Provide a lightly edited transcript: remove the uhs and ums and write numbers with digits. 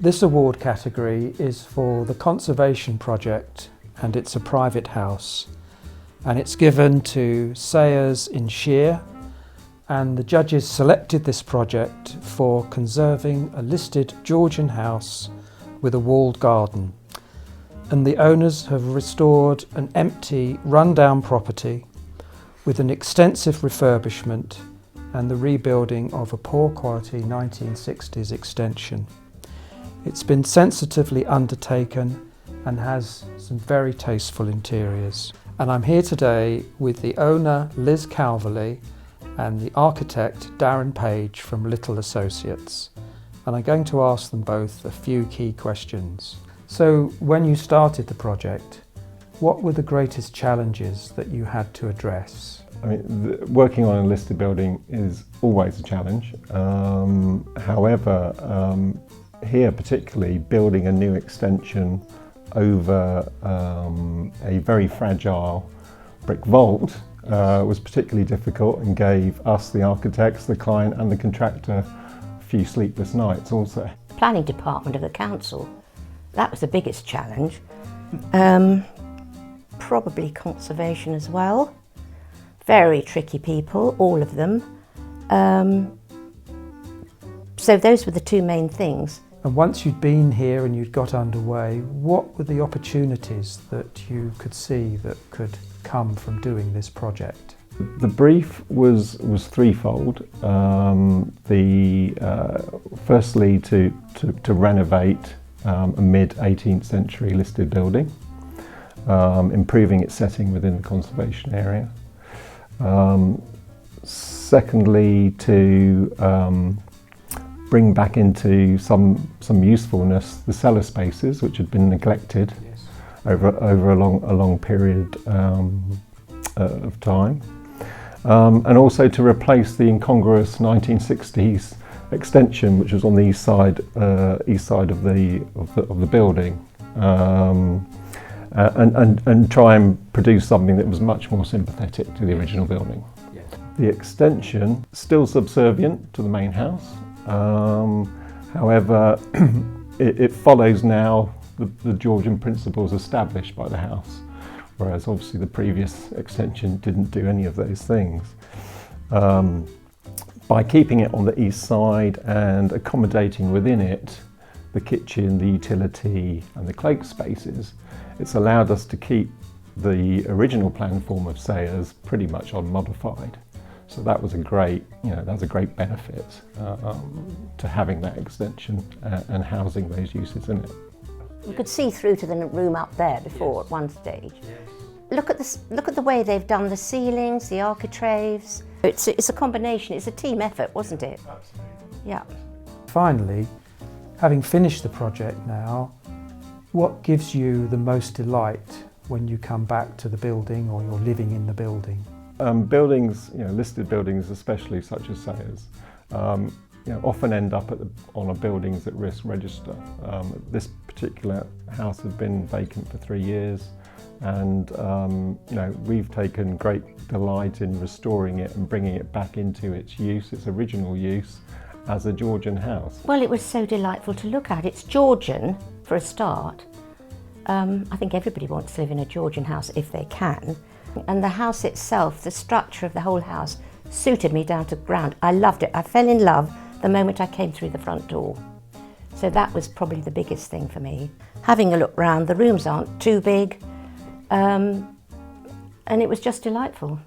This award category is for the conservation project, and it's a private house, and it's given to Sayers in Shere, and the judges selected this project for conserving a listed Georgian house with a walled garden, and the owners have restored an empty run-down property with an extensive refurbishment and the rebuilding of a poor quality 1960s extension. It's been sensitively undertaken and has some very tasteful interiors. And I'm here today with the owner, Liz Calverley, and the architect, Darren Page from Lytle Associates. And I'm going to ask them both a few key questions. So when you started the project, what were the greatest challenges that you had to address? I mean, working on a listed building is always a challenge. However, here particularly, building a new extension over a very fragile brick vault was particularly difficult and gave us, the architects, the client and the contractor, a few sleepless nights also. The planning department of the council, that was the biggest challenge. Probably conservation as well. Very tricky people, all of them. So those were the two main things. And once you'd been here and you'd got underway, what were the opportunities that you could see that could come from doing this project? The brief was threefold. Firstly, to renovate a mid-18th century listed building, improving its setting within the conservation area. Secondly, to bring back into some usefulness the cellar spaces which had been neglected over a long period of time, and also to replace the incongruous 1960s extension which was on the east side of the building, and try and produce something that was much more sympathetic to the original building. Yes. The extension still subservient to the main house. However, it follows now the Georgian principles established by the house, whereas obviously the previous extension didn't do any of those things. By keeping it on the east side and accommodating within it the kitchen, the utility and the cloak spaces, it's allowed us to keep the original plan form of Sayers pretty much unmodified. So that was a great, benefit to having that extension and housing those uses in it. You could see through to the room up there before at one stage. Look at the way they've done the ceilings, the architraves. It's a combination. It's a team effort, wasn't it? Absolutely. Yeah. Finally, having finished the project now, what gives you the most delight when you come back to the building or you're living in the building? Buildings, listed buildings, especially such as Sayers, often end up on a buildings at risk register. This particular house had been vacant for 3 years, and we've taken great delight in restoring it and bringing it back into its original use as a Georgian house. Well, it was so delightful to look at. It's Georgian for a start. I think everybody wants to live in a Georgian house if they can. And the house itself, the structure of the whole house, suited me down to the ground. I loved it. I fell in love the moment I came through the front door. So that was probably the biggest thing for me. Having a look round, the rooms aren't too big, and it was just delightful.